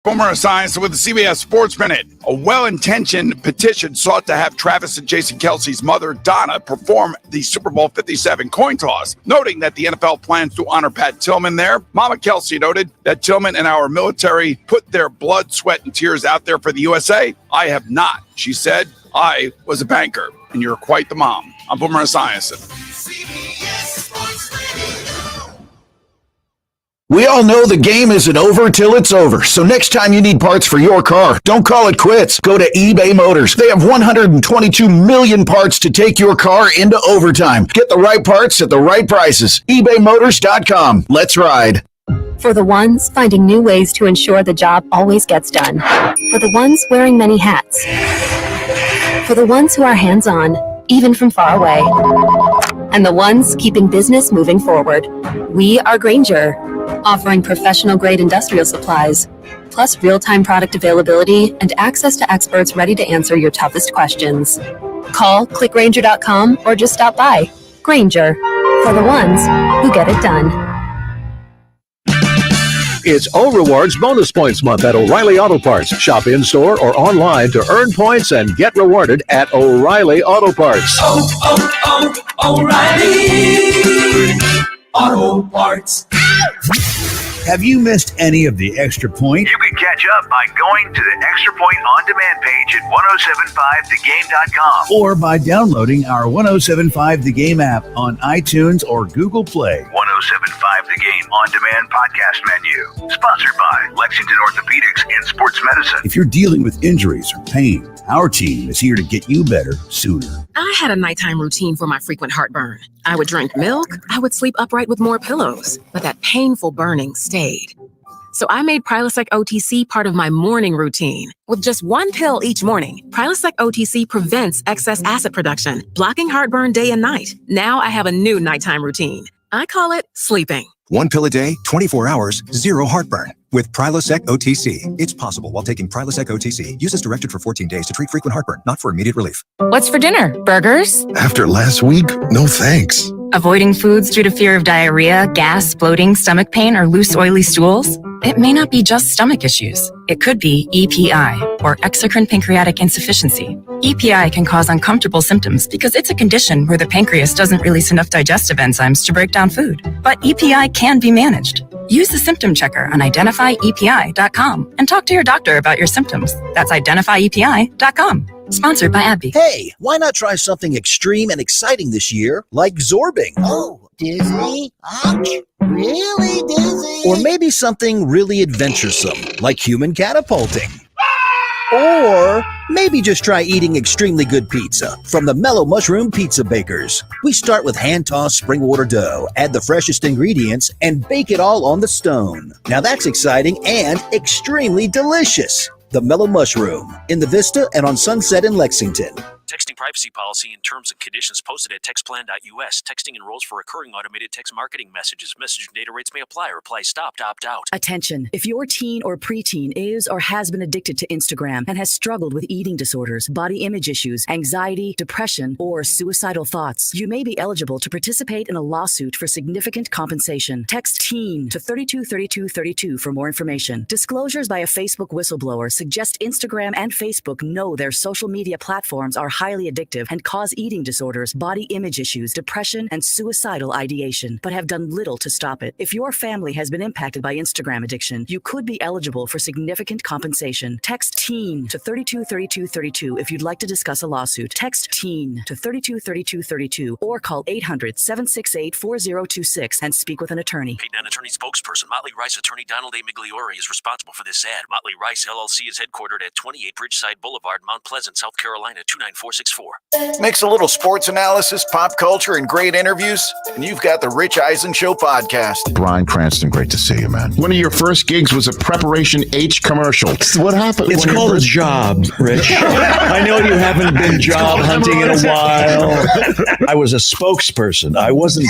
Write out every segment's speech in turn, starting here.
Boomer Science with the CBS Sports Minute. A well-intentioned petition sought to have Travis and Jason Kelce's mother, Donna, perform the Super Bowl 57 coin toss. Noting that the NFL plans to honor Pat Tillman there, Mama Kelce noted that Tillman and our military put their blood, sweat, and tears out there for the USA. I have not. She said, I was a banker, and you're quite the mom. I'm Boomer Science. We all know the game isn't over till it's over. So next time you need parts for your car, don't call it quits. Go to eBay Motors. They have 122 million parts to take your car into overtime. Get the right parts at the right prices. ebaymotors.com. Let's ride. For the ones finding new ways to ensure the job always gets done. For the ones wearing many hats. For the ones who are hands-on, even from far away. And the ones keeping business moving forward. We are Grainger, offering professional-grade industrial supplies, plus real-time product availability and access to experts ready to answer your toughest questions. Call, click Grainger.com, or just stop by. Grainger, for the ones who get it done. It's O Rewards Bonus Points Month at O'Reilly Auto Parts. Shop in-store or online to earn points and get rewarded at O'Reilly Auto Parts. O'Reilly Auto Parts. Have you missed any of the Extra Point? You can catch up by going to the Extra Point on-demand page at 1075thegame.com. Or by downloading our 1075 The Game app on iTunes or Google Play. 1075 The Game on-demand podcast menu. Sponsored by Lexington Orthopedics and Sports Medicine. If you're dealing with injuries or pain, our team is here to get you better sooner. I had a nighttime routine for my frequent heartburn. I would drink milk, I would sleep upright with more pillows, but that painful burning stayed. So I made Prilosec OTC part of my morning routine. With just one pill each morning, Prilosec OTC prevents excess acid production, blocking heartburn day and night. Now I have a new nighttime routine. I call it sleeping. 1 pill a day, 24 hours, 0 heartburn. With Prilosec OTC. It's possible while taking Prilosec OTC. Use as directed for 14 days to treat frequent heartburn, not for immediate relief. What's for dinner? Burgers? After last week, no thanks. Avoiding foods due to fear of diarrhea, gas, bloating, stomach pain, or loose, oily stools? It may not be just stomach issues. It could be EPI, or exocrine pancreatic insufficiency. EPI can cause uncomfortable symptoms because it's a condition where the pancreas doesn't release enough digestive enzymes to break down food. But EPI can be managed. Use the symptom checker on identifyepi.com and talk to your doctor about your symptoms. That's identifyepi.com. Sponsored by AbbVie. Hey, why not try something extreme and exciting this year, like zorbing? Oh, dizzy? Ouch. Really dizzy? Or maybe something really adventuresome, like human catapulting. Or maybe just try eating extremely good pizza from the Mellow Mushroom Pizza Bakers. We start with hand-tossed spring water dough, add the freshest ingredients, and bake it all on the stone. Now that's exciting and extremely delicious. The Mellow Mushroom, in the Vista and on Sunset in Lexington. Texting privacy policy and terms and conditions posted at textplan.us. Texting enrolls for recurring automated text marketing messages. Message and data rates may apply. Reply stop to opt out. Attention. If your teen or preteen is or has been addicted to Instagram and has struggled with eating disorders, body image issues, anxiety, depression, or suicidal thoughts, you may be eligible to participate in a lawsuit for significant compensation. Text TEEN to 323232 for more information. Disclosures by a Facebook whistleblower suggest Instagram and Facebook know their social media platforms are highly addictive and cause eating disorders, body image issues, depression, and suicidal ideation, but have done little to stop it. If your family has been impacted by Instagram addiction, you could be eligible for significant compensation. Text TEEN to 323232 if you'd like to discuss a lawsuit. Text TEEN to 323232 or call 800-768-4026 and speak with an attorney. Paid non-attorney spokesperson Motley Rice attorney Donald A. Migliore is responsible for this ad. Motley Rice LLC is headquartered at 28 Bridgeside Boulevard, Mount Pleasant, South Carolina 29464. Mix a little sports analysis, pop culture, and great interviews, and you've got the Rich Eisen Show podcast. Brian Cranston, great to see you, man. One of your first gigs was a Preparation H commercial. What happened? It's called a job, Rich. I know you haven't been job hunting in a while. I was a spokesperson. I wasn't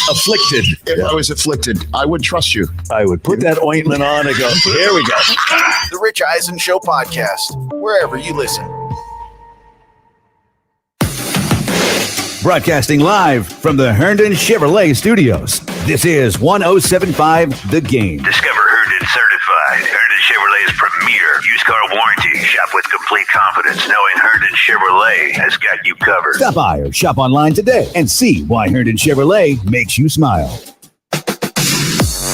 afflicted. If I was afflicted, I would trust you. I would put that ointment on and go, here we go. The Rich Eisen Show podcast, wherever you listen. Broadcasting live from the Herndon Chevrolet Studios. This is 1075 The Game. Discover Herndon certified certified. Herndon Chevrolet's premier used car warranty. Shop with complete confidence knowing Herndon Chevrolet has got you covered. Stop by or shop online today and see why Herndon Chevrolet makes you smile.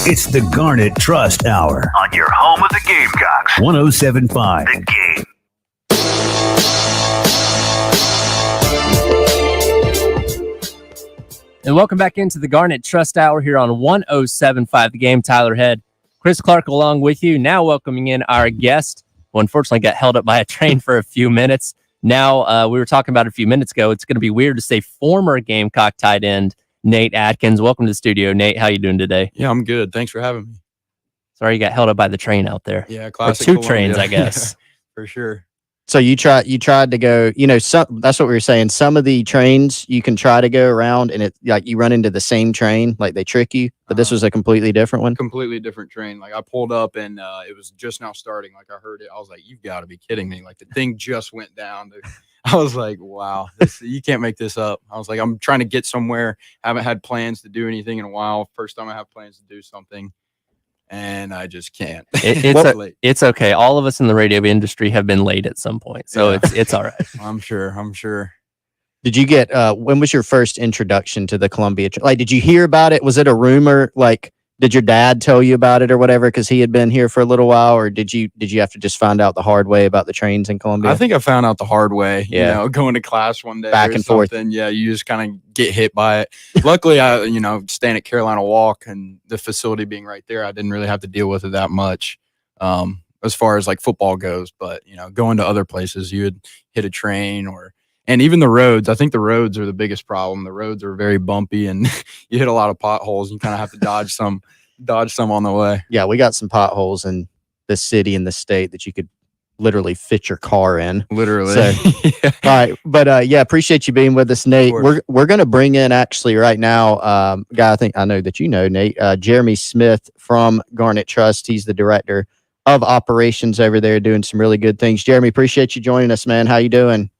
It's the Garnet Trust Hour On your home of the Gamecocks. 107.5 The Game. And welcome back into the Garnet Trust Hour here on 107.5 The Game. Tyler Head, Chris Clark along with you. Now welcoming in our guest, who unfortunately got held up by a train for a few minutes. Now, we were talking about it a few minutes ago. It's going to be weird to say former Gamecock tight end Nate Adkins. Welcome to the studio, Nate. How you doing today? Yeah, I'm good. Thanks for having me. Sorry you got held up by the train out there. Yeah, classic. Or two trains, I guess. For sure. So you tried to go, that's what we were saying. Some of the trains you can try to go around and it like you run into the same train, like they trick you, but this was a completely different one. Completely different train. Like I pulled up and it was just now starting. Like I heard it. I was like, you've got to be kidding me. Like the thing just went down. I was like, wow, you can't make this up. I was like, I'm trying to get somewhere. Haven't had plans to do anything in a while. First time I have plans to do something. And I just can't. It's okay. All of us in the radio industry have been late at some point, so it's all right. I'm sure. Did you get? When was your first introduction to the Columbia? Like, did you hear about it? Was it a rumor? Like, did your dad tell you about it or whatever? Because he had been here for a little while, or did you have to just find out the hard way about the trains in Columbia? I think I found out the hard way. Yeah, going to class one day, back and forth. Yeah, you just kind of get hit by it. Luckily, I staying at Carolina Walk and the facility being right there, I didn't really have to deal with it that much as far as like football goes. But going to other places, you would hit a train and even the roads. I think the roads are the biggest problem. The roads are very bumpy and you hit a lot of potholes. You kind of have to dodge some on the way. Yeah, we got some potholes in the city and the state that you could literally fit your car in. Literally. So, all right. But appreciate you being with us, Nate. We're going to bring in actually right now, guy I know that you know, Nate, Jeremy Smith from Garnet Trust. He's the director of operations over there doing some really good things. Jeremy, appreciate you joining us, man. How you doing?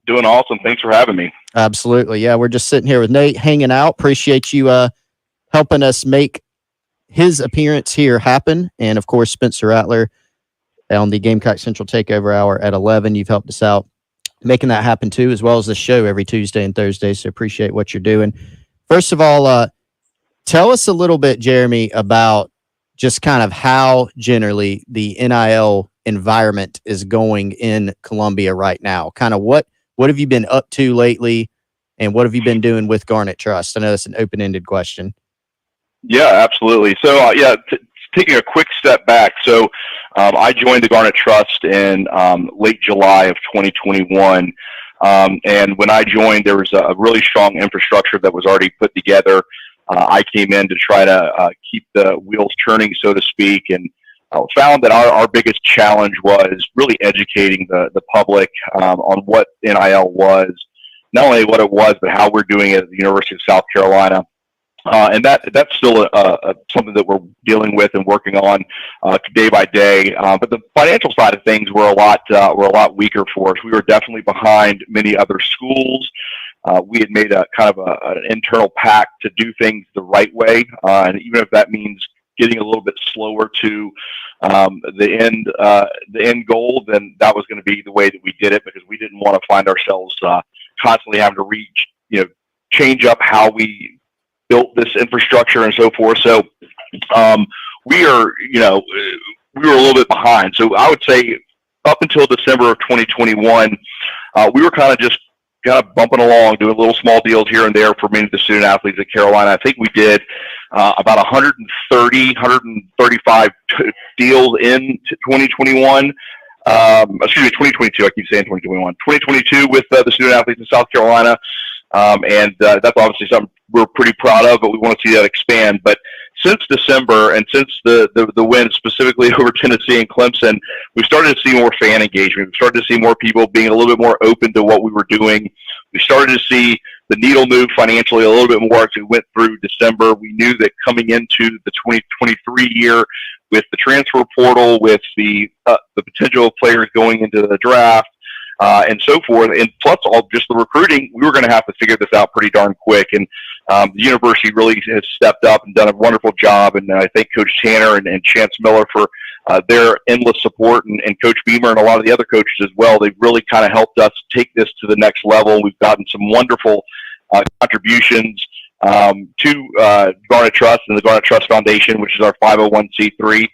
Doing awesome. Thanks for having me. Absolutely. Yeah, we're just sitting here with Nate, hanging out. Appreciate you helping us make his appearance here happen. And, of course, Spencer Rattler on the Gamecock Central Takeover Hour at 11. You've helped us out making that happen, too, as well as the show every Tuesday and Thursday. So appreciate what you're doing. First of all, tell us a little bit, Jeremy, about just kind of how generally the NIL environment is going in Columbia right now. Kind of what have you been up to lately, and what have you been doing with Garnet Trust? I know that's an open-ended question. Yeah, absolutely. So, taking a quick step back. So, I joined the Garnet Trust in late July of 2021. And when I joined, there was a really strong infrastructure that was already put together. I came in to try to keep the wheels turning, so to speak, and found that our biggest challenge was really educating the public on what NIL was, not only what it was, but how we're doing it at the University of South Carolina. And that's still something that we're dealing with and working on day by day. But the financial side of things were a lot weaker for us. We were definitely behind many other schools. We had made a kind of an internal pact to do things the right way, and even if that means getting a little bit slower to the end goal, then that was going to be the way that we did it, because we didn't want to find ourselves constantly having to change up how we built this infrastructure and so forth. So we were a little bit behind. So I would say up until December of 2021, we were kind of bumping along, doing little small deals here and there for many of the student athletes at Carolina. I think we did about 135 deals in 2021. 2022. I keep saying 2021. 2022 with the student athletes in South Carolina. And that's obviously something we're pretty proud of, but we want to see that expand. But since December, and since the win specifically over Tennessee and Clemson, we started to see more fan engagement. We started to see more people being a little bit more open to what we were doing. We started to see the needle move financially a little bit more as we went through December. We knew that coming into the 2023 year, with the transfer portal, with the potential of players going into the draft, and so forth, and plus all just the recruiting, we were going to have to figure this out pretty darn quick. And The university really has stepped up and done a wonderful job, and I thank Coach Tanner and Chance Miller for their endless support, and Coach Beamer and a lot of the other coaches as well. They've really kind of helped us take this to the next level. We've gotten some wonderful contributions to Garnet Trust and the Garnet Trust Foundation, which is our 501c3,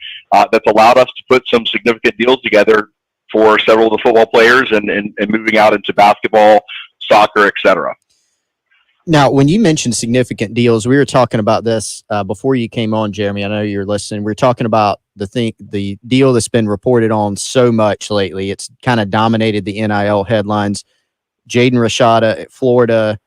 that's allowed us to put some significant deals together for several of the football players and moving out into basketball, soccer, etc. Now, when you mentioned significant deals, we were talking about this before you came on, Jeremy. I know you're listening. We were talking about the deal that's been reported on so much lately. It's kind of dominated the NIL headlines. Jaden Rashada at Florida,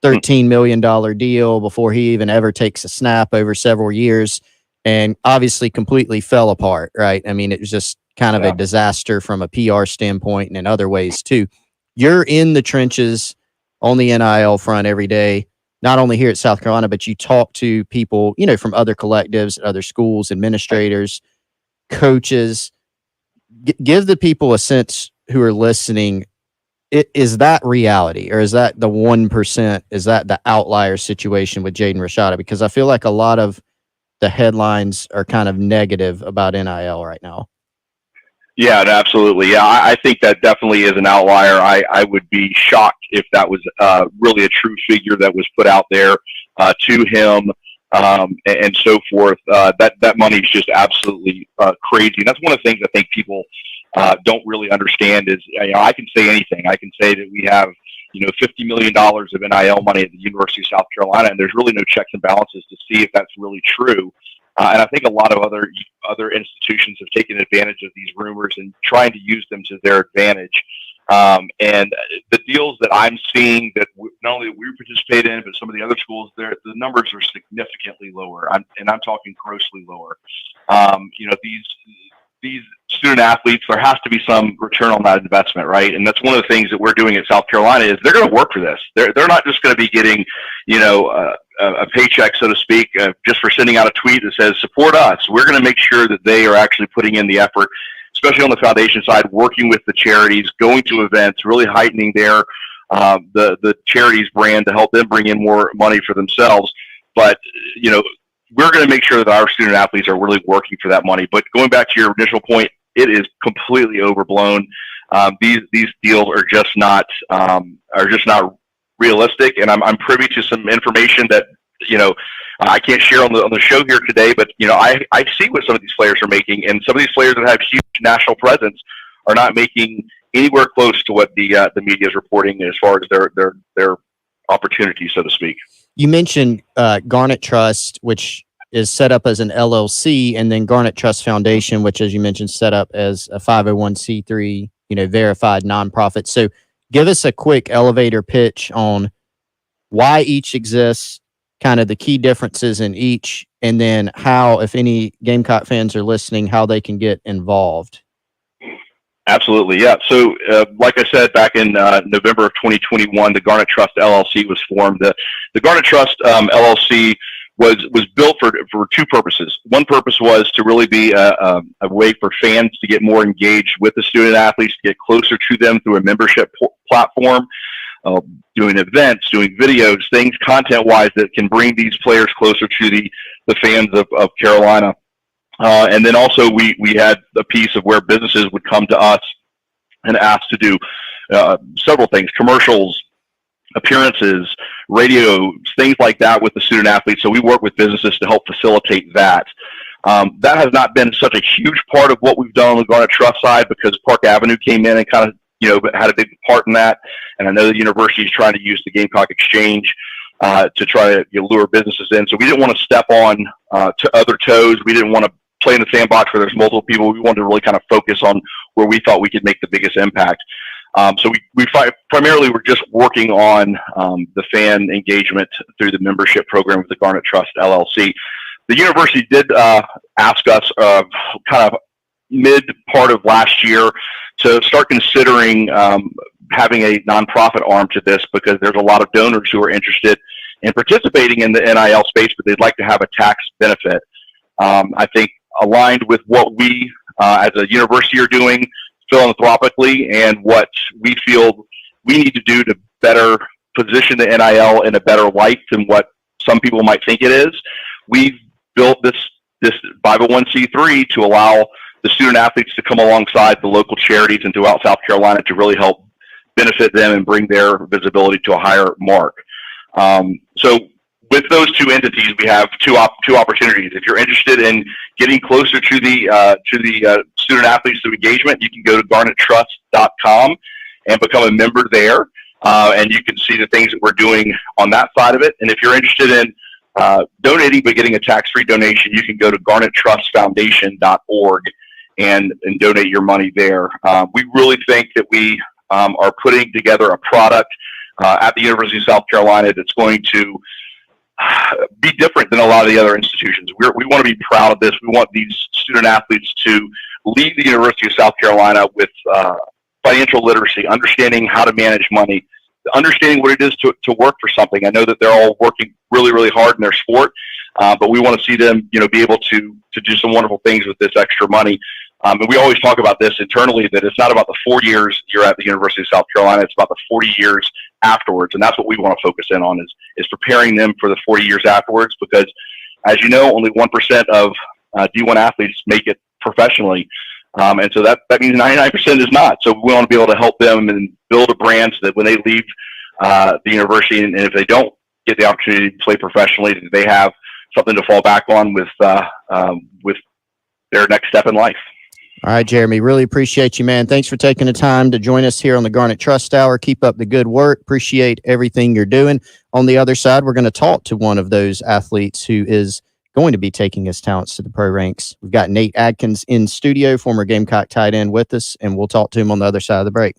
$13 million deal before he even ever takes a snap over several years, and obviously completely fell apart, right? I mean, it was just kind of a disaster from a PR standpoint and in other ways too. You're in the trenches on the NIL front every day, not only here at South Carolina, but you talk to people, from other collectives, other schools, administrators, coaches. Give the people a sense who are listening. Is that reality, or is that the 1%? Is that the outlier situation with Jaden Rashada? Because I feel like a lot of the headlines are kind of negative about NIL right now. Yeah, absolutely. Yeah, I think that definitely is an outlier. I would be shocked if that was really a true figure that was put out there to him and so forth. That money is just absolutely crazy. And that's one of the things I think people don't really understand is, I can say anything. I can say that we have, $50 million of NIL money at the University of South Carolina, and there's really no checks and balances to see if that's really true. And I think a lot of other institutions have taken advantage of these rumors and trying to use them to their advantage. And the deals that I'm seeing that not only we participate in, but some of the other schools, the numbers are significantly lower. I'm talking grossly lower. These student athletes, there has to be some return on that investment, right? And that's one of the things that we're doing at South Carolina is they're going to work for this. They're not just going to be getting, a paycheck, so to speak, just for sending out a tweet that says, support us. We're going to make sure that they are actually putting in the effort, especially on the foundation side, working with the charities, going to events, really heightening their the charities brand to help them bring in more money for themselves. But, we're going to make sure that our student athletes are really working for that money. But going back to your initial point, it is completely overblown. These deals are just not realistic, and I'm privy to some information that I can't share on the show here today. But I see what some of these players are making, and some of these players that have huge national presence are not making anywhere close to what the media is reporting as far as their opportunities, so to speak. You mentioned Garnet Trust, which is set up as an LLC, and then Garnet Trust Foundation, which, as you mentioned, set up as a 501c3, verified nonprofit. So give us a quick elevator pitch on why each exists, kind of the key differences in each, and then how, if any Gamecock fans are listening, how they can get involved. Absolutely, yeah. So, like I said, back in November of 2021, the Garnet Trust LLC was formed. The Garnet Trust LLC was built for two purposes. One purpose was to really be a way for fans to get more engaged with the student athletes, to get closer to them through a membership platform, doing events, doing videos, things content-wise that can bring these players closer to the fans of Carolina. And then also we had a piece of where businesses would come to us and ask to do several things, commercials, appearances, radio, things like that with the student athletes. So we work with businesses to help facilitate that. That has not been such a huge part of what we've done on the Garnet Trust side because Park Avenue came in and kind of, had a big part in that. And I know the university is trying to use the Gamecock Exchange to try to lure businesses in. So we didn't want to step on to other toes. We didn't want to play in the sandbox where there's multiple people. We wanted to really kind of focus on where we thought we could make the biggest impact. So we primarily were just working on the fan engagement through the membership program with the Garnet Trust LLC. The university did ask us kind of mid part of last year to start considering having a nonprofit arm to this because there's a lot of donors who are interested in participating in the NIL space, but they'd like to have a tax benefit. I think aligned with what we as a university are doing philanthropically and what we feel we need to do to better position the NIL in a better light than what some people might think it is. We've built this 501c3 to allow the student athletes to come alongside the local charities and throughout South Carolina to really help benefit them and bring their visibility to a higher mark. So with those two entities, we have two opportunities. If you're interested in getting closer to the student athletes through engagement, you can go to GarnetTrust.com and become a member there, and you can see the things that we're doing on that side of it. And if you're interested in donating but getting a tax-free donation, you can go to GarnetTrustFoundation.org and donate your money there. We really think that we are putting together a product at the University of South Carolina that's going to be different than a lot of the other institutions. We want to be proud of this. We want these student athletes to leave the University of South Carolina with financial literacy, understanding how to manage money, understanding what it is to work for something. I know that they're all working really, really hard in their sport, but we want to see them, be able to do some wonderful things with this extra money. And we always talk about this internally, that it's not about the 4 years you're at the University of South Carolina, it's about the 40 years afterwards. And that's what we want to focus in on is preparing them for the 40 years afterwards, because as you know, only 1% of D1 athletes make it professionally. And so that means 99% is not. So we want to be able to help them and build a brand so that when they leave the university, and if they don't get the opportunity to play professionally, that they have something to fall back on with their next step in life. All right, Jeremy, really appreciate you, man. Thanks for taking the time to join us here on the Garnet Trust Hour. Keep up the good work. Appreciate everything you're doing. On the other side, we're going to talk to one of those athletes who is going to be taking his talents to the pro ranks. We've got Nate Adkins in studio, former Gamecock tight end, with us, and we'll talk to him on the other side of the break.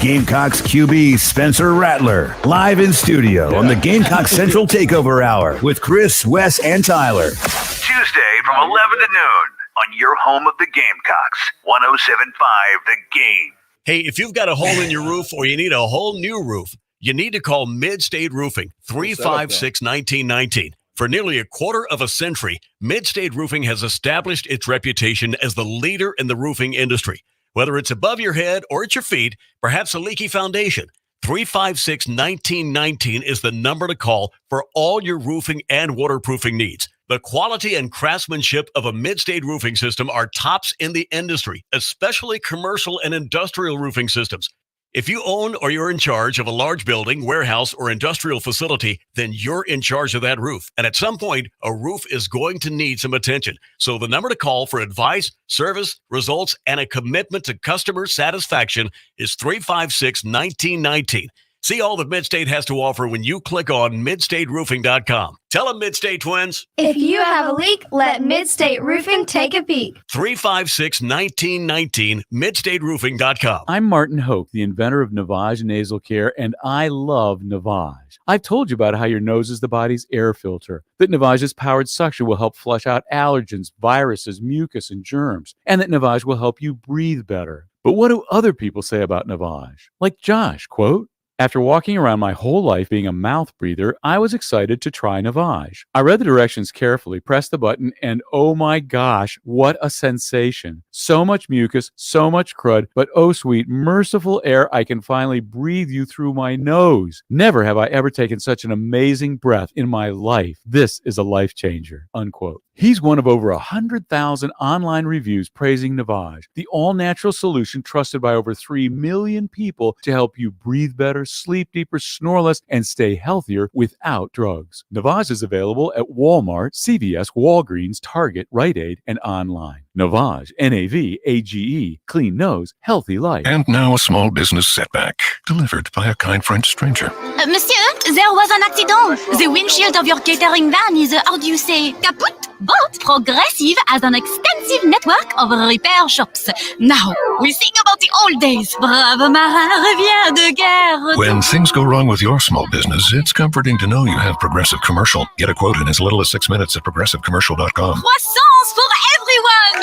Gamecocks QB Spencer Rattler, live in studio on the Gamecock Central Takeover Hour with Chris, Wes, and Tyler. Tuesday from 11 to noon on your home of the Gamecocks, 107.5 The Game. Hey, if you've got a hole in your roof or you need a whole new roof, you need to call Mid-State Roofing, 356-1919. For nearly a quarter of a century, Mid-State Roofing has established its reputation as the leader in the roofing industry. Whether it's above your head or at your feet, perhaps a leaky foundation, 356-1919 is the number to call for all your roofing and waterproofing needs. The quality and craftsmanship of a Mid-State roofing system are tops in the industry, especially commercial and industrial roofing systems. If you own or you're in charge of a large building, warehouse, or industrial facility, then you're in charge of that roof. And at some point, a roof is going to need some attention. So the number to call for advice, service, results, and a commitment to customer satisfaction is 356-1919. See all that Mid-State has to offer when you click on midstateroofing.com. Tell them, Mid-State twins. If you have a leak, let Mid-State Roofing take a peek. 356-1919, midstateroofing.com. I'm Martin Hoke, the inventor of Navage Nasal Care, and I love Navage. I've told you about how your nose is the body's air filter, that Navage's powered suction will help flush out allergens, viruses, mucus, and germs, and that Navage will help you breathe better. But what do other people say about Navage? Like Josh, quote, "After walking around my whole life being a mouth breather, I was excited to try Navage. I read the directions carefully, pressed the button, and oh my gosh, what a sensation. So much mucus, so much crud, but oh sweet, merciful air, I can finally breathe you through my nose. Never have I ever taken such an amazing breath in my life. This is a life changer," unquote. He's one of over 100,000 online reviews praising Navage, the all-natural solution trusted by over 3 million people to help you breathe better, sleep deeper, snore less, and stay healthier without drugs. Navage is available at Walmart, CVS, Walgreens, Target, Rite Aid, and online. Navage, Navage, clean nose, healthy life. And now a small business setback, delivered by a kind French stranger. Monsieur, there was an accident. The windshield of your catering van is, how do you say, kaput? But Progressive has an extensive network of repair shops. Now, we sing about the old days. Brave marin revient de guerre. When things go wrong with your small business, it's comforting to know you have Progressive Commercial. Get a quote in as little as 6 minutes at progressivecommercial.com. Croissance for everyone.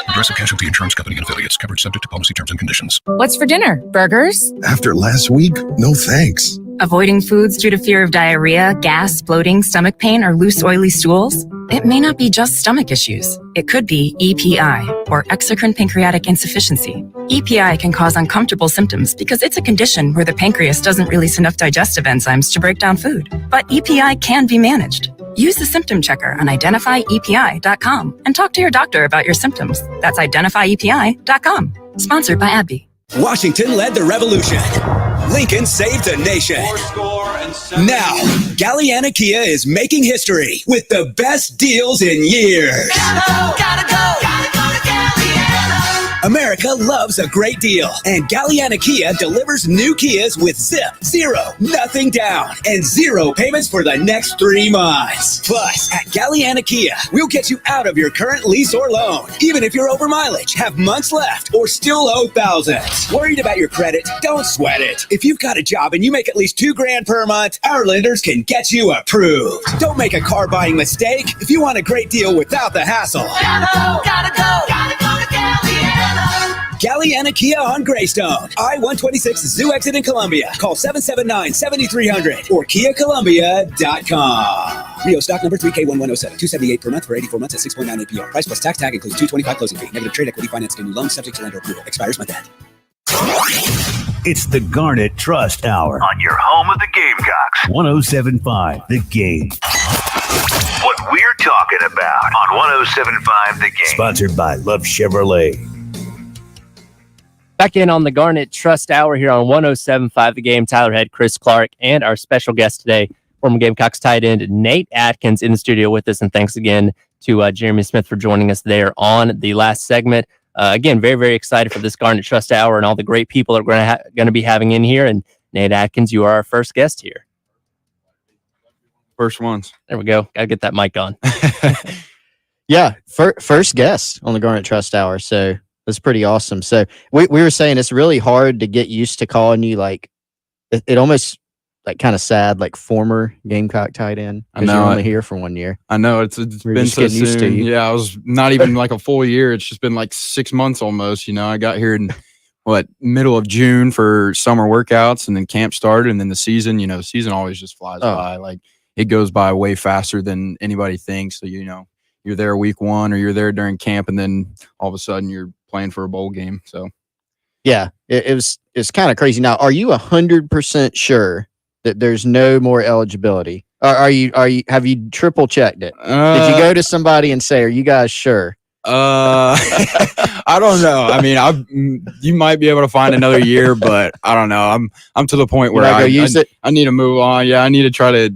Progressive Casualty Insurance Company and Affiliates. Coverage subject to policy terms and conditions. What's for dinner? Burgers? After last week, no thanks. Avoiding foods due to fear of diarrhea, gas, bloating, stomach pain, or loose, oily stools? It may not be just stomach issues. It could be EPI, or exocrine pancreatic insufficiency. EPI can cause uncomfortable symptoms because it's a condition where the pancreas doesn't release enough digestive enzymes to break down food. But EPI can be managed. Use the symptom checker on identifyepi.com and talk to your doctor about your symptoms. That's identifyepi.com. Sponsored by AbbVie. Washington led the revolution. Lincoln saved the nation. Now, Galliana Kia is making history with the best deals in years. Gotta go to Galliana. America loves a great deal, and Galliana Kia delivers new Kias with zip, zero, nothing down, and zero payments for the next 3 months. Plus, at Galliana Kia, we'll get you out of your current lease or loan, even if you're over mileage, have months left, or still owe thousands. Worried about your credit? Don't sweat it. If you've got a job and you make at least $2,000 per month, our lenders can get you approved. Don't make a car buying mistake. If you want a great deal without the hassle, gotta go to Galliana. Galliana Kia on Greystone, I-126 Zoo exit in Columbia. Call 779-7300 or KiaColumbia.com. Rio stock number 3K1107, $278 per month for 84 months at 6.9 APR. Price plus tax tag includes $225 closing fee. Negative trade equity finance can new loan subject to lender approval. Expires month end. It's the Garnet Trust Hour On your home of the Gamecocks. 107.5 The Game. What we're talking about on 107.5 The Game. Sponsored by Love Chevrolet. Back in on the Garnet Trust Hour here on 107.5 The Game. Tyler Head, Chris Clark, and our special guest today, former Gamecocks tight end Nate Adkins in the studio with us. And thanks again to Jeremy Smith for joining us there on the last segment. Again, very, very excited for this Garnet Trust Hour and all the great people that we're going to be having in here. And Nate Adkins, you are our first guest here. First ones. There we go. Got to get that mic on. Yeah, first guest on the Garnet Trust Hour. So that's pretty awesome. So we were saying it's really hard to get used to calling you like it almost like kind of sad, like former Gamecock tight end. I know. You're only here for 1 year. I know it's been so soon. Used to you. Yeah, I was not even like a full year. It's just been like 6 months almost. You know, I got here in middle of June for summer workouts, and then camp started, and then the season. You know, the season always just flies by. Like it goes by way faster than anybody thinks. So you know, you're there week 1 or you're there during camp, and then all of a sudden you're playing for a bowl game. So yeah, it's kind of crazy. Now, are you 100% sure that there's no more eligibility? Have you triple checked it? Did you go to somebody and say, "Are you guys sure?" I don't know. I mean, you might be able to find another year, but I don't know. I'm to the point where I need to move on. Yeah, I need to try to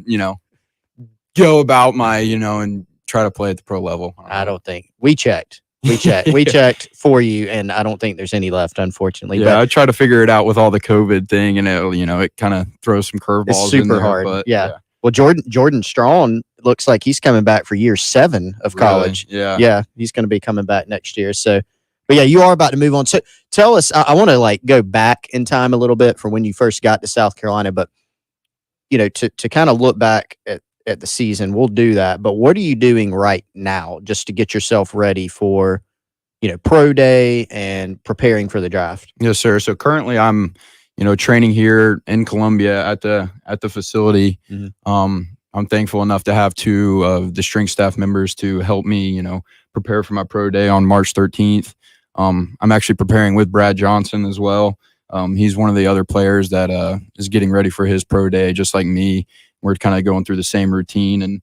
go about my and try to play at the pro level. I don't think we checked. We checked for you, and I don't think there's any left, unfortunately. Yeah, but I try to figure it out with all the COVID thing, and it kind of throws some curveballs. It's super in there, hard. But, yeah. Well, Jordan Strong looks like he's coming back for year 7 of college. Really? Yeah, he's going to be coming back next year. So, but yeah, you are about to move on. So, tell us. I want to go back in time a little bit from when you first got to South Carolina, but to kind of look back at the season. We'll do that. But what are you doing right now just to get yourself ready for, pro day and preparing for the draft? Yes, sir. So currently I'm, training here in Columbia at the facility. Mm-hmm. I'm thankful enough to have 2 of the strength staff members to help me, prepare for my pro day on March 13th. I'm actually preparing with Brad Johnson as well. He's one of the other players that is getting ready for his pro day, just like me. We're kind of going through the same routine, and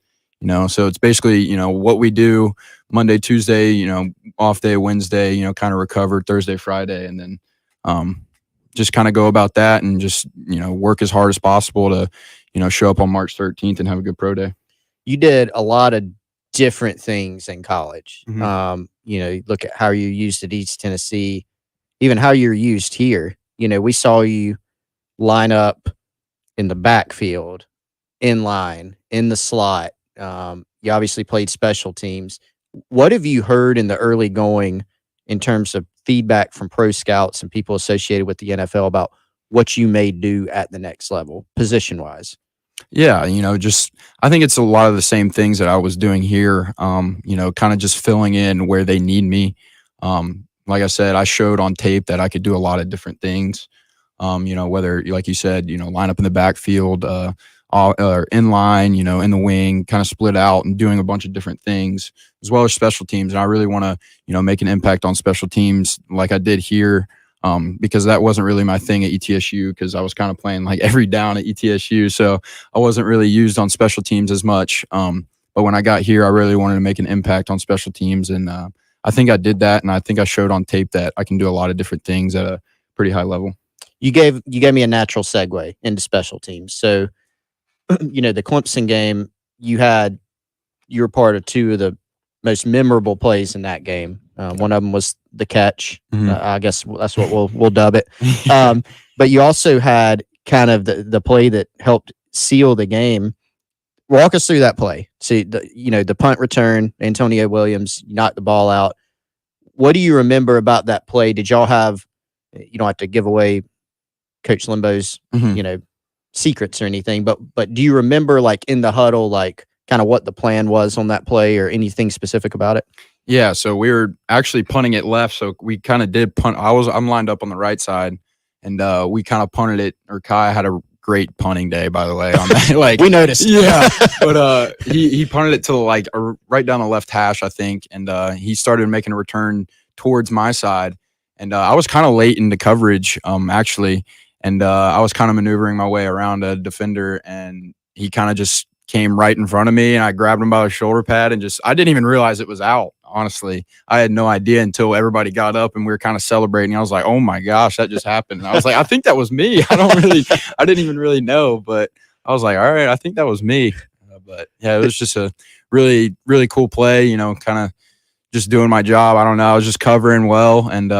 so it's basically what we do Monday, Tuesday, off day, Wednesday, kind of recover Thursday, Friday, and then just kind of go about that and just work as hard as possible to show up on March 13th and have a good pro day. You did a lot of different things in college. Mm-hmm. Look at how you're used at East Tennessee, even how you're used here. We saw you line up in the backfield, in line, in the slot. You obviously played special teams. What have you heard in the early going in terms of feedback from pro scouts and people associated with the NFL about what you may do at the next level, position-wise? Yeah, I think it's a lot of the same things that I was doing here, kind of just filling in where they need me. Like I said, I showed on tape that I could do a lot of different things. Whether, like you said, line up in the backfield, or in line, in the wing, kind of split out and doing a bunch of different things, as well as special teams. And I really want to, make an impact on special teams like I did here, because that wasn't really my thing at ETSU, because I was kind of playing like every down at ETSU. So I wasn't really used on special teams as much. But when I got here, I really wanted to make an impact on special teams. And I think I did that. And I think I showed on tape that I can do a lot of different things at a pretty high level. You gave me a natural segue into special teams. So, the Clemson game, you were part of two of the most memorable plays in that game. One of them was the catch. I guess that's what we'll dub it. But you also had kind of the play that helped seal the game. Walk us through that play. See, the punt return, Antonio Williams knocked the ball out. What do you remember about that play? Did y'all have? You don't have to give away Coach Limbo's, secrets or anything, but do you remember, like, in the huddle, like, kind of what the plan was on that play or anything specific about it? Yeah, so we were actually punting it left, so we kind of did punt. I'm lined up on the right side, and we kind of punted it. Or Kai had a great punting day, by the way. On that, like, we noticed, yeah. But he punted it to right down the left hash, I think, and he started making a return towards my side, and I was kind of late into coverage, actually. And I was kind of maneuvering my way around a defender, and he kind of just came right in front of me, and I grabbed him by the shoulder pad and I didn't even realize it was out, honestly. I had no idea until everybody got up and we were kind of celebrating. I was like, oh my gosh, that just happened. And I was like, I think that was me. I didn't even really know, but I was like, all right, I think that was me. But yeah, it was just a really, really cool play, kind of just doing my job. I don't know. I was just covering well, and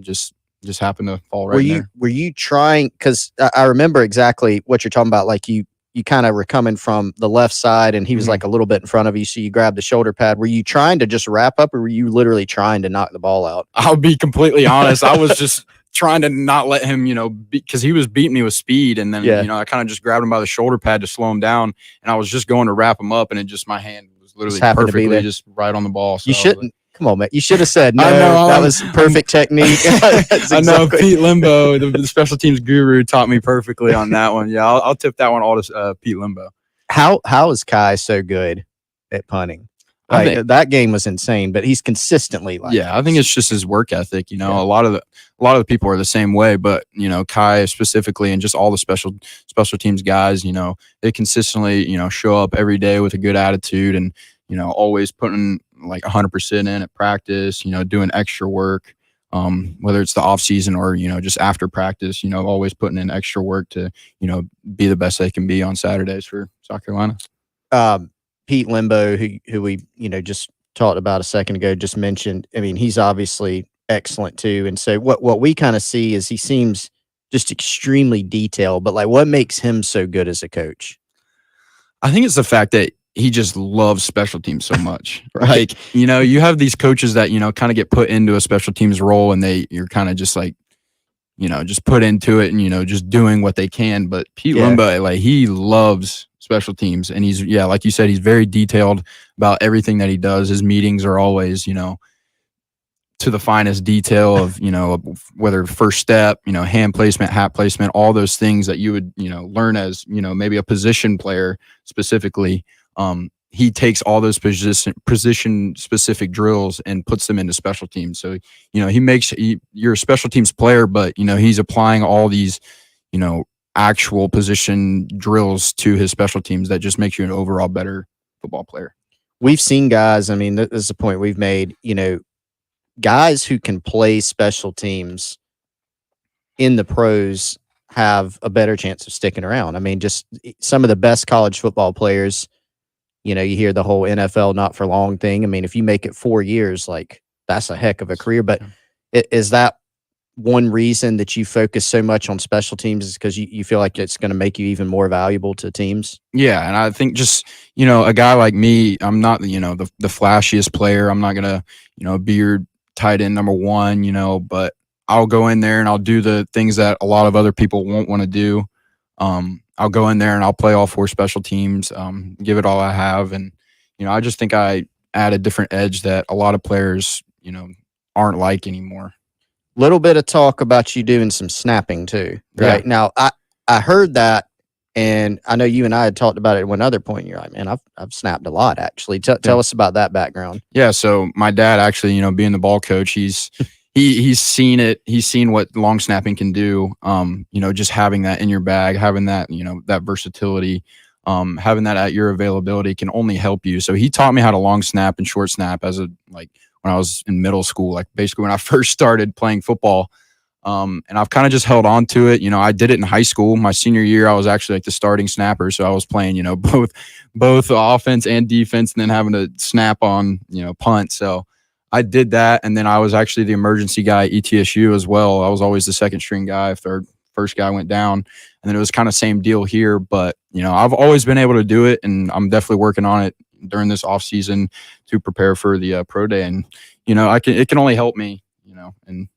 just happened to fall right there. Were you trying, because I remember exactly what you're talking about, like you kind of were coming from the left side and he was like a little bit in front of you, so you grabbed the shoulder pad. Were you trying to just wrap up, or were you literally trying to knock the ball out? I'll be completely honest. I was just trying to not let him, because he was beating me with speed, and then I kind of just grabbed him by the shoulder pad to slow him down, and I was just going to wrap him up, and my hand was literally perfectly just right on the ball. So you shouldn't. Come on, man. You should have said no. That was perfect technique. I know Pete Limbo, the special teams guru, taught me perfectly on that one. Yeah, I'll tip that one all to Pete Limbo. How is Kai so good at punting? That game was insane, but he's consistently like. Yeah, I think it's just his work ethic. A lot of the people are the same way, but Kai specifically, and just all the special teams guys, they consistently show up every day with a good attitude, and always putting like 100% in at practice, doing extra work, whether it's the off season or, just after practice, always putting in extra work to, be the best they can be on Saturdays for South Carolina. Pete Limbo, who we, just talked about a second ago, just mentioned, I mean, he's obviously excellent too. And so what we kind of see is he seems just extremely detailed, but like, what makes him so good as a coach? I think it's the fact that he just loves special teams so much. Right. Like, you have these coaches that, kind of get put into a special teams role, and you're kind of just like, just put into it and, just doing what they can. But Pete Limbo, like, he loves special teams, and he's, like you said, he's very detailed about everything that he does. His meetings are always, to the finest detail of, whether first step, hand placement, hat placement, all those things that you would, learn as, maybe a position player specifically. He takes all those position specific drills and puts them into special teams. So, you're a special teams player, but, he's applying all these, actual position drills to his special teams that just makes you an overall better football player. We've seen guys, I mean, this is a point we've made, guys who can play special teams in the pros have a better chance of sticking around. I mean, just some of the best college football players, you hear the whole NFL not for long thing. I mean, if you make it 4 years, like, that's a heck of a career. But is that one reason that you focus so much on special teams, is because you feel like it's going to make you even more valuable to teams? Yeah, and I think just, a guy like me, I'm not, the flashiest player. I'm not going to, be your tight end number one, but I'll go in there and I'll do the things that a lot of other people won't want to do. I'll go in there and I'll play all 4 special teams, give it all I have. And, I just think I add a different edge that a lot of players, aren't like anymore. Little bit of talk about you doing some snapping too, right? Yeah. Now, I heard that, and I know you and I had talked about it at one other point. You're like, man, I've snapped a lot actually. Tell us about that background. Yeah, so my dad actually, being the ball coach, he's seen it. He's seen what long snapping can do. Just having that in your bag, having that, that versatility, having that at your availability can only help you. So he taught me how to long snap and short snap when I was in middle school, like basically when I first started playing football. And I've kind of just held on to it. I did it in high school. My senior year, I was actually like the starting snapper. So I was playing, both offense and defense, and then having to snap on, punt. So I did that. And then I was actually the emergency guy at ETSU as well. I was always the second string guy if their first guy went down. And then it was kind of same deal here. But, I've always been able to do it, and I'm definitely working on it during this off season to prepare for the pro day. And, it can only help me, and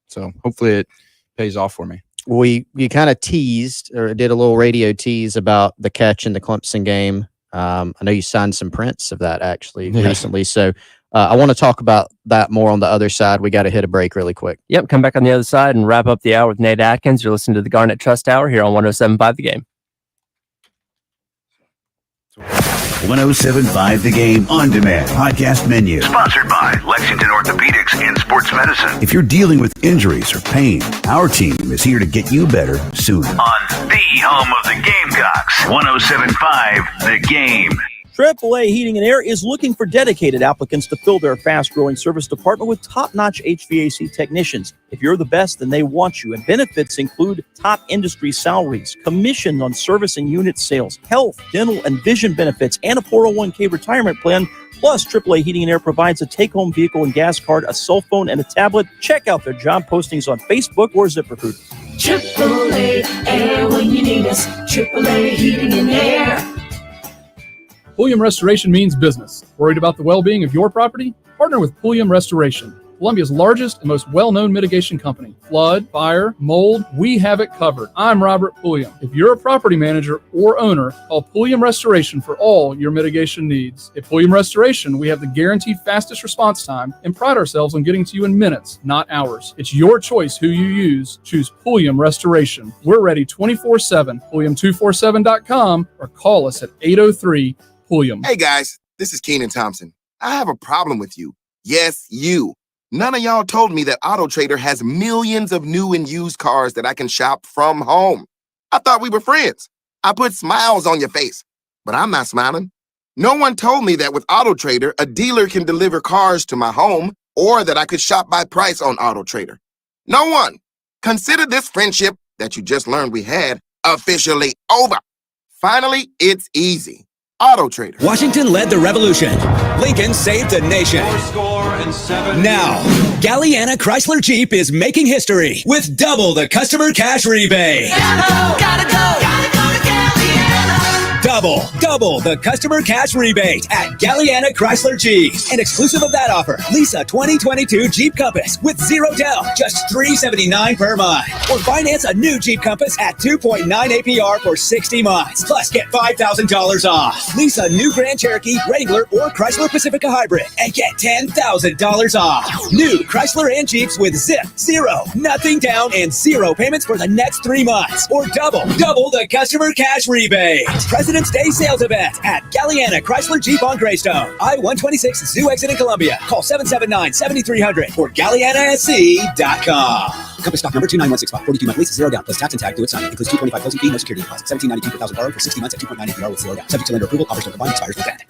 so hopefully it pays off for me. You kind of teased or did a little radio tease about the catch in the Clemson game. I know you signed some prints of that actually recently. So I want to talk about that more on the other side. We got to hit a break really quick. Yep, come back on the other side and wrap up the hour with Nate Adkins. You're listening to the Garnet Trust Hour here on 107.5 The Game. 107.5 The Game On Demand podcast menu. Sponsored by Lexington Orthopedics and Sports Medicine. If you're dealing with injuries or pain, our team is here to get you better sooner. On the home of the Gamecocks, 107.5 The Game. AAA Heating and Air is looking for dedicated applicants to fill their fast-growing service department with top-notch HVAC technicians. If you're the best, then they want you. And benefits include top industry salaries, commission on service and unit sales, health, dental, and vision benefits, and a 401k retirement plan. Plus, AAA Heating and Air provides a take-home vehicle and gas card, a cell phone, and a tablet. Check out their job postings on Facebook or ZipRecruiter. AAA Air when you need us. AAA Heating and Air. Pulliam Restoration means business. Worried about the well-being of your property? Partner with Pulliam Restoration, Columbia's largest and most well-known mitigation company. Flood, fire, mold, we have it covered. I'm Robert Pulliam. If you're a property manager or owner, call Pulliam Restoration for all your mitigation needs. At Pulliam Restoration, we have the guaranteed fastest response time and pride ourselves on getting to you in minutes, not hours. It's your choice who you use. Choose Pulliam Restoration. We're ready 24/7. Pulliam247.com or call us at 803 Pulliam. Hey guys, this is Keenan Thompson. I have a problem with you. Yes, you. None of y'all told me that AutoTrader has millions of new and used cars that I can shop from home. I thought we were friends. I put smiles on your face, but I'm not smiling. No one told me that with AutoTrader, a dealer can deliver cars to my home or that I could shop by price on AutoTrader. No one. Consider this friendship that you just learned we had officially over. Finally, it's easy. AutoTrader. Washington led the revolution. Lincoln saved the nation. Now, Galliana Chrysler Jeep is making history with double the customer cash rebate. Gotta go to Galliana. Double the customer cash rebate at Galliana Chrysler Jeep. And exclusive of that offer, lease a 2022 Jeep Compass with 0 down, just $379 per month. Or finance a new Jeep Compass at 2.9 APR for 60 months. Plus, get $5,000 off. Lease a new Grand Cherokee, Wrangler, or Chrysler Pacifica Hybrid and get $10,000 off. New Chrysler and Jeeps with zip, zero, nothing down, and 0 payments for the next 3 months. Or double the customer cash rebate. President's Day sales event at Galliana Chrysler Jeep on Greystone. I-126 Zoo exit in Columbia. Call 779-7300 or GallianaSC.com. Compass stock number 29165. 42-month lease, 0 down, plus tax and tag due at signing. Includes $225 closing fee, no security deposit. $17.92 per thousand borrowed for 60 months at 2.9 APR with 0 down. Subject to lender approval. Offers don't combine. Expires with that.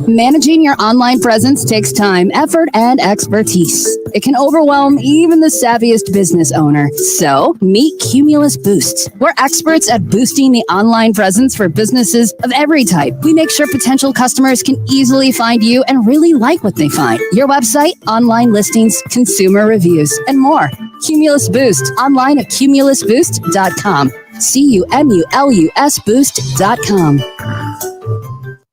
Managing your online presence takes time, effort, and expertise. It can overwhelm even the savviest business owner. So, meet Cumulus Boost. We're experts at boosting the online presence for businesses of every type. We make sure potential customers can easily find you and really like what they find. Your website, online listings, consumer reviews, and more. Cumulus Boost. Online at cumulusboost.com. CUMULUS Boost.com.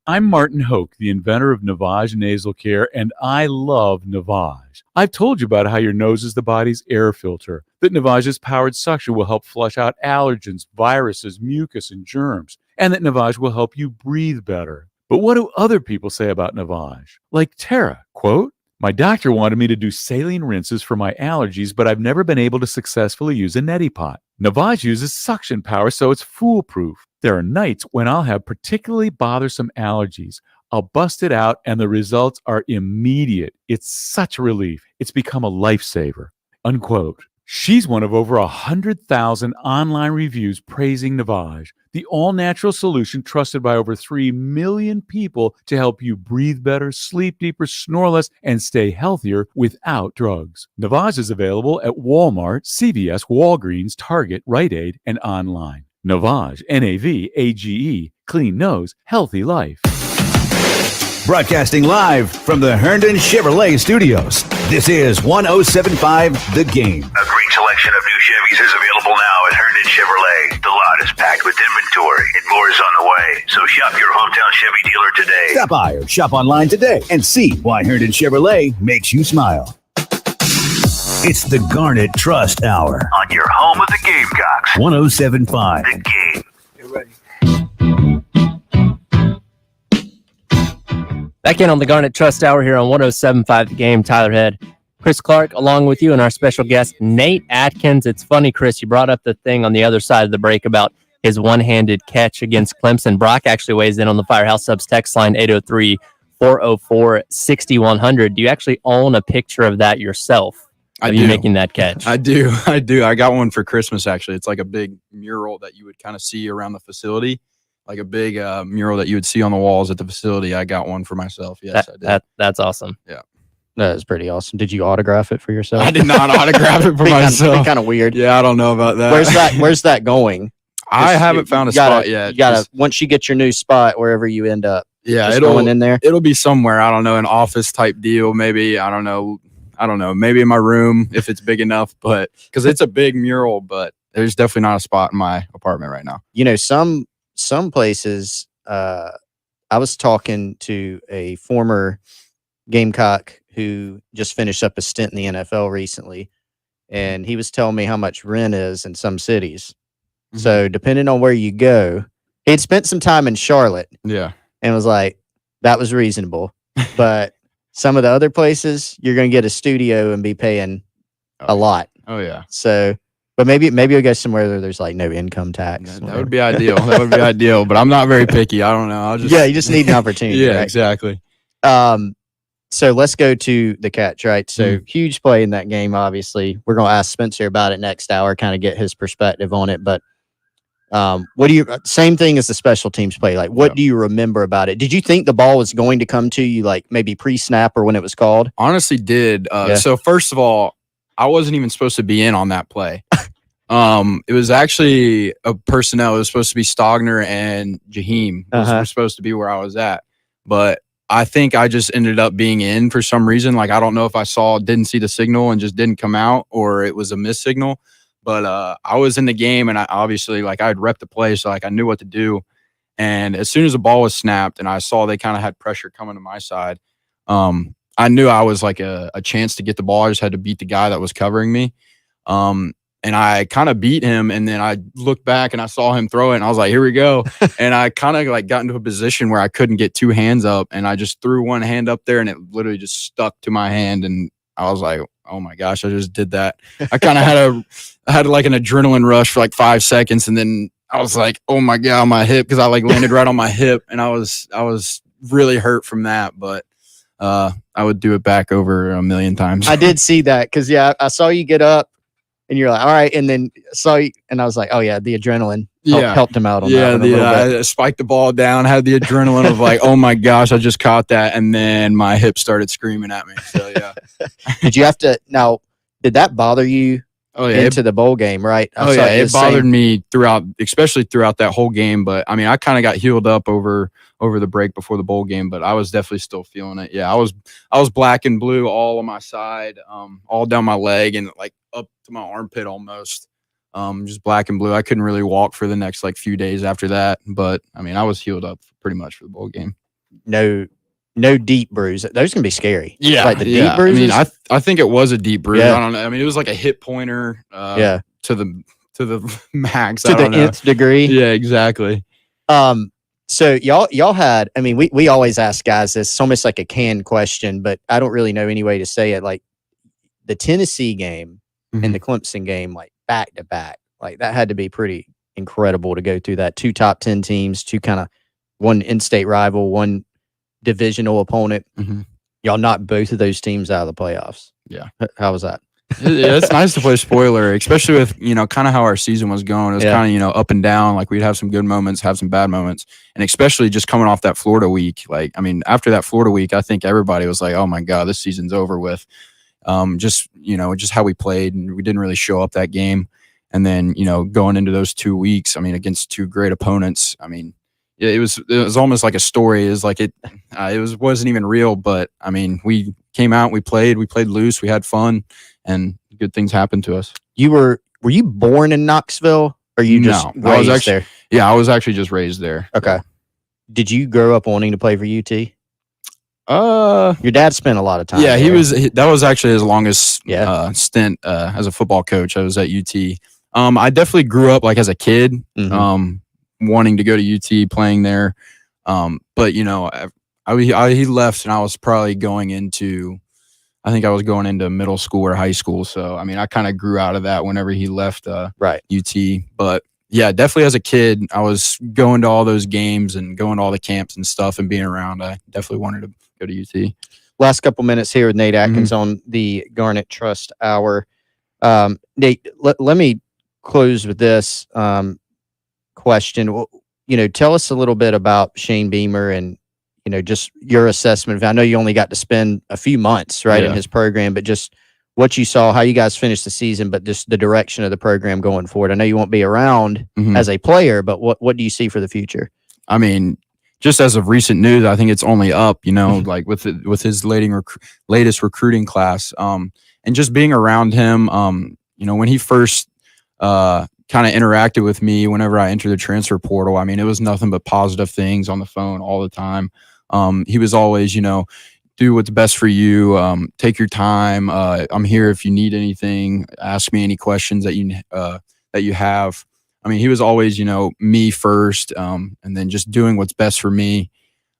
I'm Martin Hoke, the inventor of Navage Nasal Care, and I love Navage. I've told you about how your nose is the body's air filter, that Navage's powered suction will help flush out allergens, viruses, mucus, and germs, and that Navage will help you breathe better. But what do other people say about Navage? Like Tara, quote, My doctor wanted me to do saline rinses for my allergies, but I've never been able to successfully use a neti pot. Navage uses suction power, so it's foolproof. There are nights when I'll have particularly bothersome allergies. I'll bust it out, and the results are immediate. It's such a relief. It's become a lifesaver." Unquote. She's one of over 100,000 online reviews praising Navage, the all-natural solution trusted by over 3 million people to help you breathe better, sleep deeper, snore less, and stay healthier without drugs. Navage is available at Walmart, CVS, Walgreens, Target, Rite Aid, and online. Navage, Navage, clean nose, healthy life. Broadcasting live from the Herndon Chevrolet Studios. This is 107.5 The Game. A great selection of new Chevys is available now at Herndon Chevrolet. The lot is packed with inventory and more is on the way. So shop your hometown Chevy dealer today. Stop by or shop online today and see why Herndon Chevrolet makes you smile. It's the Garnet Trust Hour On your home of the Gamecocks. 107.5 The Game. Back in on the Garnet Trust Hour here on 107.5 The Game. Tyler Head, Chris Clark, along with you, and our special guest, Nate Adkins. It's funny, Chris, you brought up the thing on the other side of the break about his one-handed catch against Clemson. Brock actually weighs in on the Firehouse Subs text line, 803-404-6100. Do you actually own a picture of that yourself? I Of do. you making that catch? I do. I got one for Christmas, actually. It's like a big mural that you would kind of see around the facility. Like a big mural that you would see on the walls at the facility. I got one for myself. Yes, I did. That's awesome. Yeah. That is pretty awesome. Did you autograph it for yourself? I did not autograph it for myself. Kind of weird. Yeah, I don't know about that. Where's that going? I haven't found a spot yet. You gotta once you get your new spot, wherever you end up. Yeah, just it'll going in there. It'll be somewhere. I don't know, an office type deal. Maybe I don't know. Maybe in my room if it's big enough. But because it's a big mural, but there's definitely not a spot in my apartment right now. You know, some places. I was talking to a former Gamecock who just finished up a stint in the NFL recently, and he was telling me how much rent is in some cities. Mm-hmm. So depending on where you go, he'd spent some time in Charlotte. Yeah. And was like, that was reasonable. But some of the other places, you're going to get a studio and be paying a lot. Oh, yeah. So, but maybe you'll go somewhere where there's like no income tax. That would be ideal. That would be ideal. But I'm not very picky. I don't know. You just need an opportunity. Yeah, right? exactly. So let's go to the catch, right? So huge play in that game, obviously. We're going to ask Spencer about it next hour, kind of get his perspective on it. But what do you, same thing as the special teams play, like what do you remember about it? Did you think the ball was going to come to you like maybe pre-snap or when it was called? Honestly did. So first of all, I wasn't even supposed to be in on that play. It was actually a personnel. It was supposed to be Stogner and Jaheim. Those were supposed to be where I was at. But I think I just ended up being in for some reason. Like, I don't know if I didn't see the signal and just didn't come out, or it was a missed signal. But I was in the game, and I obviously, like, I'd rep the play, so like I knew what to do. And as soon as the ball was snapped and I saw they kind of had pressure coming to my side, I knew I was like a chance to get the ball. I just had to beat the guy that was covering me. And I kind of beat him, and then I looked back and I saw him throw it, and I was like, here we go. And I kind of like got into a position where I couldn't get two hands up, and I just threw one hand up there, and it literally just stuck to my hand. And I was like, oh my gosh, I just did that. I kind of had like an adrenaline rush for like 5 seconds, and then I was like, oh my God, my hip, because I like landed right on my hip, and I was really hurt from that. But I would do it back over a million times. I did see that because I saw you get up. And you're like, all right. And then saw you, and I was like, oh, yeah, the adrenaline helped him out on that one. I spiked the ball down, had the adrenaline of like, oh my gosh, I just caught that. And then my hip started screaming at me. So, yeah. Did you have to, now, did that bother you into the bowl game, right? It bothered me especially throughout that whole game. But, I mean, I kind of got healed up over the break before the bowl game, but I was definitely still feeling it. Yeah, I was black and blue all on my side, all down my leg and like up to my armpit almost. Just black and blue. I couldn't really walk for the next like few days after that, but I mean, I was healed up pretty much for the bowl game. No deep bruise. Those can be scary. Yeah, like the deep bruises. I mean, I think it was a deep bruise. I don't know. I mean, it was like a hip pointer. To the max. To the nth degree. Yeah, exactly. So y'all had, I mean, we always ask guys this. It's almost like a canned question, but I don't really know any way to say it. Like the Tennessee game and the Clemson game, like back to back, like that had to be pretty incredible to go through that. 2 top 10 teams, 2 kind of one in-state rival, 1 divisional opponent. Y'all knocked both of those teams out of the playoffs. Yeah. How was that? Yeah, it's nice to play spoiler, especially with, kind of how our season was going. It was kind of, up and down. Like we'd have some good moments, have some bad moments. And especially just coming off that Florida week. Like, I mean, after that Florida week, I think everybody was like, oh my God, this season's over with. Just how we played, and we didn't really show up that game. And then, going into those 2 weeks, I mean, against 2 great opponents, I mean, it was almost like a story. Is like it wasn't even real, but I mean, we came out, we played loose, we had fun, and good things happened to us. Were you born in Knoxville, or you just raised there? Yeah, I was actually just raised there. Okay. Did you grow up wanting to play for UT? Your dad spent a lot of time. Yeah, there. that was actually his longest stint as a football coach. I was at UT. I definitely grew up like as a kid, wanting to go to UT, playing there. But he left, and I was probably going into middle school or high school. So I mean, I kind of grew out of that whenever he left UT. But yeah, definitely as a kid, I was going to all those games and going to all the camps and stuff and being around. I definitely wanted to go to UT. Last couple minutes here with Nate Adkins on the Garnet Trust Hour. Nate, let me close with this question. Tell us a little bit about Shane Beamer and, just your assessment of, I know you only got to spend a few months, right, in his program, but just what you saw, how you guys finished the season, but just the direction of the program going forward. I know you won't be around as a player, but what do you see for the future? I mean, just as of recent news, I think it's only up, like with his latest recruiting class, and just being around him, when he first kind of interacted with me whenever I entered the transfer portal, I mean, it was nothing but positive things on the phone all the time. He was always, do what's best for you. Take your time. I'm here if you need anything. Ask me any questions that you have. I mean, he was always, me first, and then just doing what's best for me.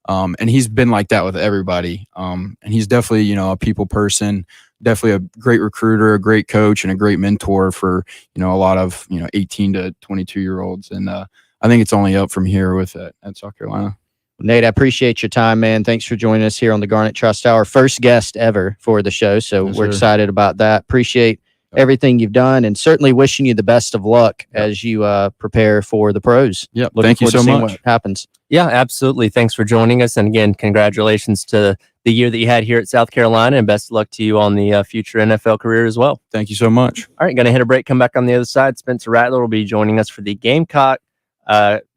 And he's been like that with everybody. And he's definitely, a people person, definitely a great recruiter, a great coach, and a great mentor for, a lot of, 18 to 22-year-olds. And I think it's only up from here with at South Carolina. Nate, I appreciate your time, man. Thanks for joining us here on the Garnet Trust Hour. First guest ever for the show, so we're excited about that. Appreciate everything you've done, and certainly wishing you the best of luck as you prepare for the pros. Yeah, thank you so much. What happens. Yeah, absolutely. Thanks for joining us. And again, congratulations to the year that you had here at South Carolina, and best of luck to you on the future NFL career as well. Thank you so much. All right, going to hit a break, come back on the other side. Spencer Rattler will be joining us for the Gamecock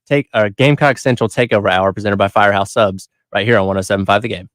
Gamecock Central Takeover Hour presented by Firehouse Subs right here on 107.5 The Game.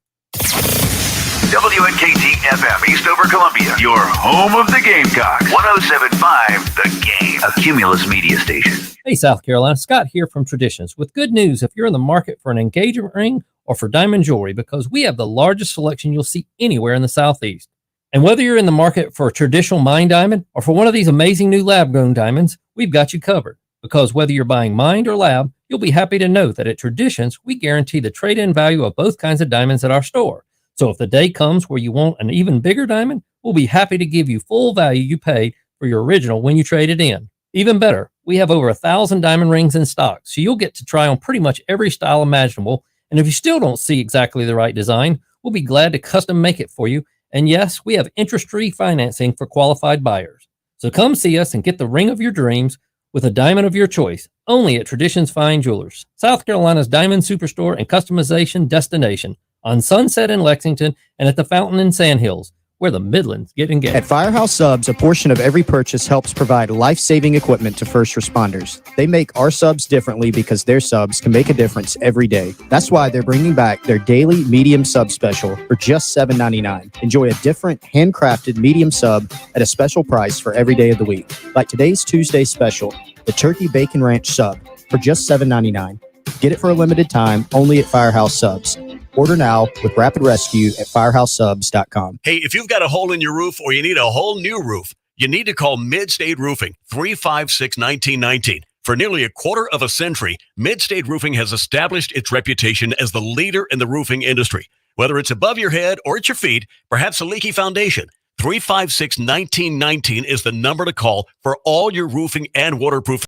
WNKT FM Eastover, Columbia, your home of the Gamecocks. 107.5 The Game, a Cumulus media station. Hey, South Carolina, Scott here from Traditions with good news if you're in the market for an engagement ring or for diamond jewelry, because we have the largest selection you'll see anywhere in the Southeast. And whether you're in the market for a traditional mine diamond or for one of these amazing new lab-grown diamonds, we've got you covered. Because whether you're buying mined or lab, you'll be happy to know that at Traditions, we guarantee the trade-in value of both kinds of diamonds at our store. So if the day comes where you want an even bigger diamond, we'll be happy to give you full value you paid for your original when you trade it in. Even better, we have over 1,000 diamond rings in stock, so you'll get to try on pretty much every style imaginable. And if you still don't see exactly the right design, we'll be glad to custom make it for you. And yes, we have interest-free financing for qualified buyers. So come see us and get the ring of your dreams with a diamond of your choice, only at Traditions Fine Jewelers, South Carolina's diamond superstore and customization destination, on Sunset in Lexington and at the Fountain in Sand Hills, where the Midlands get engaged. At Firehouse Subs, a portion of every purchase helps provide life-saving equipment to first responders. They make our subs differently because their subs can make a difference every day. That's why they're bringing back their daily medium sub special for just $7.99. Enjoy a different handcrafted medium sub at a special price for every day of the week. Like today's Tuesday special, the Turkey Bacon Ranch sub for just $7.99. Get it for a limited time only at Firehouse Subs. Order now with Rapid Rescue at firehousesubs.com. Hey, if you've got a hole in your roof or you need a whole new roof, you need to call Mid-State Roofing, 356-1919. For nearly a quarter of a century, Mid-State Roofing has established its reputation as the leader in the roofing industry. Whether it's above your head or at your feet, perhaps a leaky foundation, 356-1919 is the number to call for all your roofing and waterproofing.